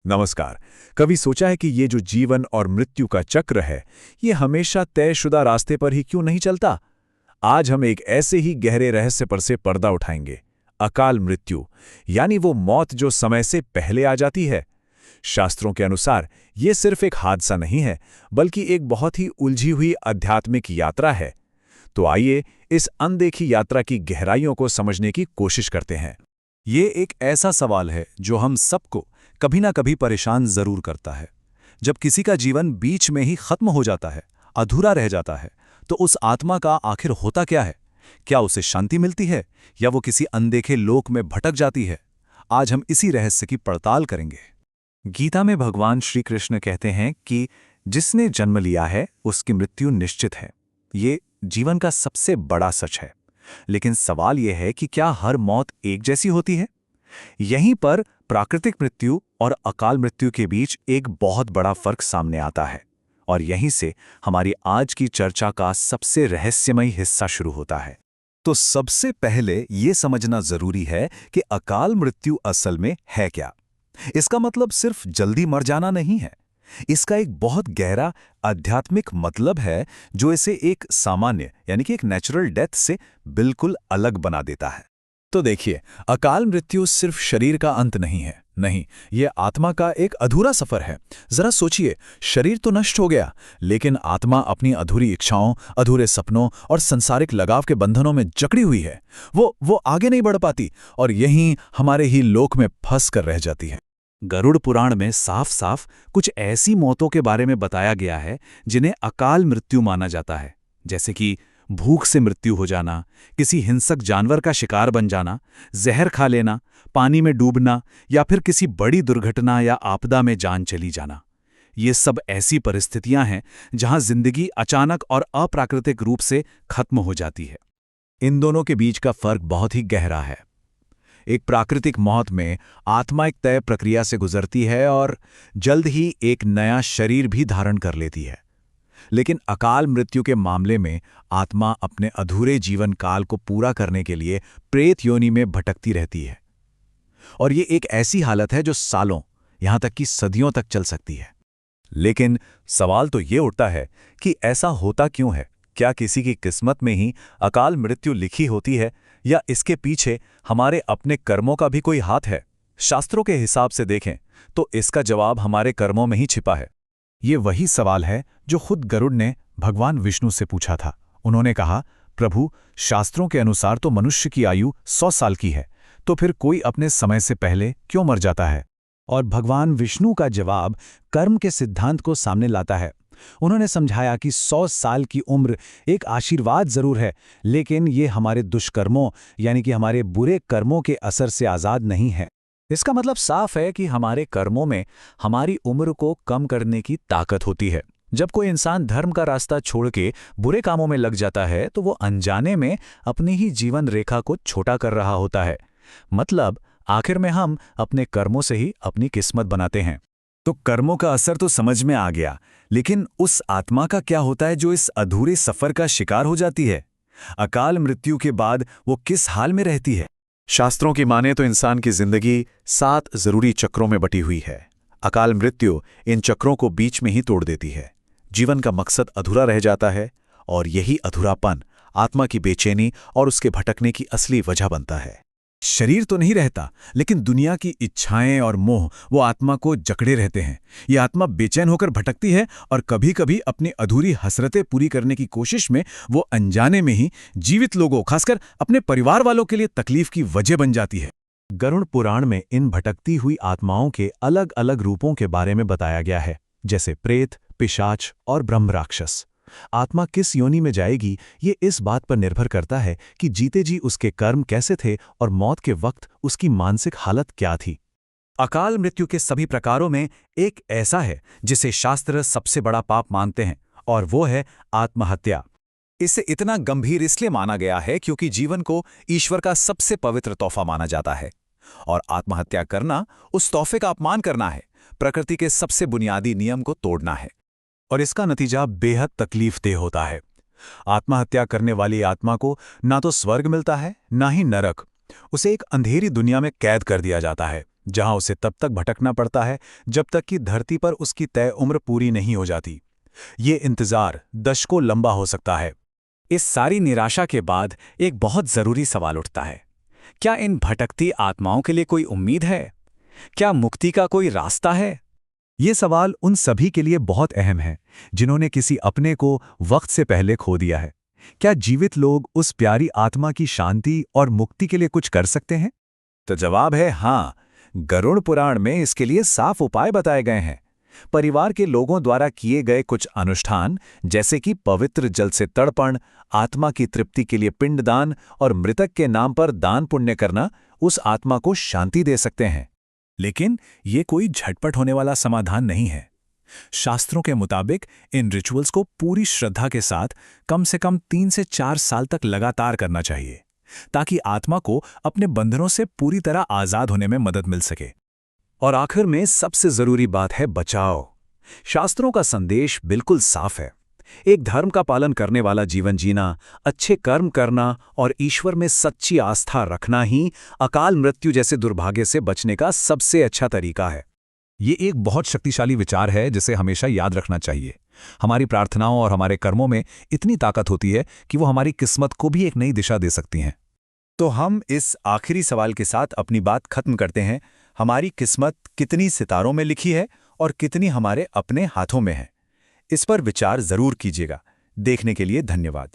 नमस्कार। कभी सोचा है कि ये जो जीवन और मृत्यु का चक्र है, ये हमेशा तयशुदा रास्ते पर ही क्यों नहीं चलता? आज हम एक ऐसे ही गहरे रहस्य पर से पर्दा उठाएंगे। अकाल मृत्यु, यानी वो मौत जो समय से पहले आ जाती है। शास्त्रों के अनुसार ये सिर्फ एक हादसा नहीं है, बल्कि एक बहुत ही उलझी हुई आध्यात्मिक यात्रा है। तो आइए इस अनदेखी यात्रा की गहराइयों को समझने की कोशिश करते हैं। ये एक ऐसा सवाल है जो हम सबको कभी ना कभी परेशान जरूर करता है। जब किसी का जीवन बीच में ही खत्म हो जाता है, अधूरा रह जाता है, तो उस आत्मा का आखिर होता क्या है? क्या उसे शांति मिलती है या वो किसी अनदेखे लोक में भटक जाती है? आज हम इसी रहस्य की पड़ताल करेंगे। गीता में भगवान श्री कृष्ण कहते हैं कि जिसने जन्म लिया है उसकी मृत्यु निश्चित है। ये जीवन का सबसे बड़ा सच है। लेकिन सवाल यह है कि क्या हर मौत एक जैसी होती है? यहीं पर प्राकृतिक मृत्यु और अकाल मृत्यु के बीच एक बहुत बड़ा फर्क सामने आता है, और यहीं से हमारी आज की चर्चा का सबसे रहस्यमयी हिस्सा शुरू होता है। तो सबसे पहले ये समझना जरूरी है कि अकाल मृत्यु असल में है क्या। इसका मतलब सिर्फ जल्दी मर जाना नहीं है। इसका एक बहुत गहरा आध्यात्मिक मतलब है जो इसे एक सामान्य यानी कि एक नेचुरल डेथ से बिल्कुल अलग बना देता है। तो देखिए, अकाल मृत्यु सिर्फ शरीर का अंत नहीं है। नहीं, यह आत्मा का एक अधूरा सफर है। जरा सोचिए, शरीर तो नष्ट हो गया, लेकिन आत्मा अपनी अधूरी इच्छाओं, अधूरे सपनों और संसारिक लगाव के बंधनों में जकड़ी हुई है। वो आगे नहीं बढ़ पाती और यहीं हमारे ही लोक में फंस कर रह जाती है। गरुड़ पुराण में साफ साफ कुछ ऐसी मौतों के बारे में बताया गया है जिन्हें अकाल मृत्यु माना जाता है, जैसे कि भूख से मृत्यु हो जाना, किसी हिंसक जानवर का शिकार बन जाना, जहर खा लेना, पानी में डूबना या फिर किसी बड़ी दुर्घटना या आपदा में जान चली जाना। ये सब ऐसी परिस्थितियां हैं जहां जिंदगी अचानक और अप्राकृतिक रूप से खत्म हो जाती है। इन दोनों के बीच का फर्क बहुत ही गहरा है। एक प्राकृतिक मौत में आत्मा एक तय प्रक्रिया से गुजरती है और जल्द ही एक नया शरीर भी धारण कर लेती है। लेकिन अकाल मृत्यु के मामले में आत्मा अपने अधूरे जीवन काल को पूरा करने के लिए प्रेत योनि में भटकती रहती है, और ये एक ऐसी हालत है जो सालों, यहां तक कि सदियों तक चल सकती है। लेकिन सवाल तो ये उठता है कि ऐसा होता क्यों है? क्या किसी की किस्मत में ही अकाल मृत्यु लिखी होती है, या इसके पीछे हमारे अपने कर्मों का भी कोई हाथ है? शास्त्रों के हिसाब से देखें तो इसका जवाब हमारे कर्मों में ही छिपा है। ये वही सवाल है जो खुद गरुड़ ने भगवान विष्णु से पूछा था। उन्होंने कहा, प्रभु, शास्त्रों के अनुसार तो मनुष्य की आयु 100 साल की है, तो फिर कोई अपने समय से पहले क्यों मर जाता है? और भगवान विष्णु का जवाब कर्म के सिद्धांत को सामने लाता है। उन्होंने समझाया कि 100 साल की उम्र एक आशीर्वाद जरूर है, लेकिन ये हमारे दुष्कर्मों यानी कि हमारे बुरे कर्मों के असर से आज़ाद नहीं है। इसका मतलब साफ है कि हमारे कर्मों में हमारी उम्र को कम करने की ताकत होती है। जब कोई इंसान धर्म का रास्ता छोड़ के बुरे कामों में लग जाता है तो वो अनजाने में अपनी ही जीवन रेखा को छोटा कर रहा होता है। मतलब आखिर में हम अपने कर्मों से ही अपनी किस्मत बनाते हैं। तो कर्मों का असर तो समझ में आ गया, लेकिन उस आत्मा का क्या होता है जो इस अधूरे सफर का शिकार हो जाती है? अकाल मृत्यु के बाद वो किस हाल में रहती है? शास्त्रों की माने तो इंसान की जिंदगी 7 जरूरी चक्रों में बटी हुई है। अकाल मृत्यु इन चक्रों को बीच में ही तोड़ देती है। जीवन का मकसद अधूरा रह जाता है, और यही अधूरापन आत्मा की बेचैनी और उसके भटकने की असली वजह बनता है। शरीर तो नहीं रहता, लेकिन दुनिया की इच्छाएं और मोह वो आत्मा को जकड़े रहते हैं। ये आत्मा बेचैन होकर भटकती है और कभी कभी अपनी अधूरी हसरतें पूरी करने की कोशिश में वो अनजाने में ही जीवित लोगों, खासकर अपने परिवार वालों के लिए तकलीफ की वजह बन जाती है। गरुड़ पुराण में इन भटकती हुई आत्माओं के अलग अलग रूपों के बारे में बताया गया है, जैसे प्रेत, पिशाच और ब्रह्म राक्षस। आत्मा किस योनि में जाएगी, ये इस बात पर निर्भर करता है कि जीते जी उसके कर्म कैसे थे और मौत के वक्त उसकी मानसिक हालत क्या थी। अकाल मृत्यु के सभी प्रकारों में एक ऐसा है जिसे शास्त्र सबसे बड़ा पाप मानते हैं, और वो है आत्महत्या। इसे इतना गंभीर इसलिए माना गया है क्योंकि जीवन को ईश्वर का सबसे पवित्र तोहफा माना जाता है, और आत्महत्या करना उस तोहफे का अपमान करना है, प्रकृति के सबसे बुनियादी नियम को तोड़ना है, और इसका नतीजा बेहद तकलीफदेह होता है। आत्महत्या करने वाली आत्मा को ना तो स्वर्ग मिलता है, ना ही नरक। उसे एक अंधेरी दुनिया में कैद कर दिया जाता है, जहां उसे तब तक भटकना पड़ता है जब तक कि धरती पर उसकी तय उम्र पूरी नहीं हो जाती। ये इंतजार दशकों लंबा हो सकता है। इस सारी निराशा के बाद एक बहुत जरूरी सवाल उठता है। क्या इन भटकती आत्माओं के लिए कोई उम्मीद है? क्या मुक्ति का कोई रास्ता है? ये सवाल उन सभी के लिए बहुत अहम है जिन्होंने किसी अपने को वक्त से पहले खो दिया है। क्या जीवित लोग उस प्यारी आत्मा की शांति और मुक्ति के लिए कुछ कर सकते हैं? तो जवाब है हाँ। गरुड़ पुराण में इसके लिए साफ उपाय बताए गए हैं। परिवार के लोगों द्वारा किए गए कुछ अनुष्ठान, जैसे कि पवित्र जल से तर्पण, आत्मा की तृप्ति के लिए पिंडदान और मृतक के नाम पर दान पुण्य करना, उस आत्मा को शांति दे सकते हैं। लेकिन ये कोई झटपट होने वाला समाधान नहीं है। शास्त्रों के मुताबिक इन रिचुअल्स को पूरी श्रद्धा के साथ कम से कम 3 से 4 साल तक लगातार करना चाहिए, ताकि आत्मा को अपने बंधनों से पूरी तरह आजाद होने में मदद मिल सके। और आखिर में सबसे जरूरी बात है बचाव। शास्त्रों का संदेश बिल्कुल साफ है। एक धर्म का पालन करने वाला जीवन जीना, अच्छे कर्म करना और ईश्वर में सच्ची आस्था रखना ही अकाल मृत्यु जैसे दुर्भाग्य से बचने का सबसे अच्छा तरीका है। ये एक बहुत शक्तिशाली विचार है जिसे हमेशा याद रखना चाहिए। हमारी प्रार्थनाओं और हमारे कर्मों में इतनी ताकत होती है कि वो हमारी किस्मत को भी एक नई दिशा दे सकती हैं। तो हम इस आखिरी सवाल के साथ अपनी बात खत्म करते हैं। हमारी किस्मत कितनी सितारों में लिखी है और कितनी हमारे अपने हाथों में है? इस पर विचार जरूर कीजिएगा। देखने के लिए धन्यवाद।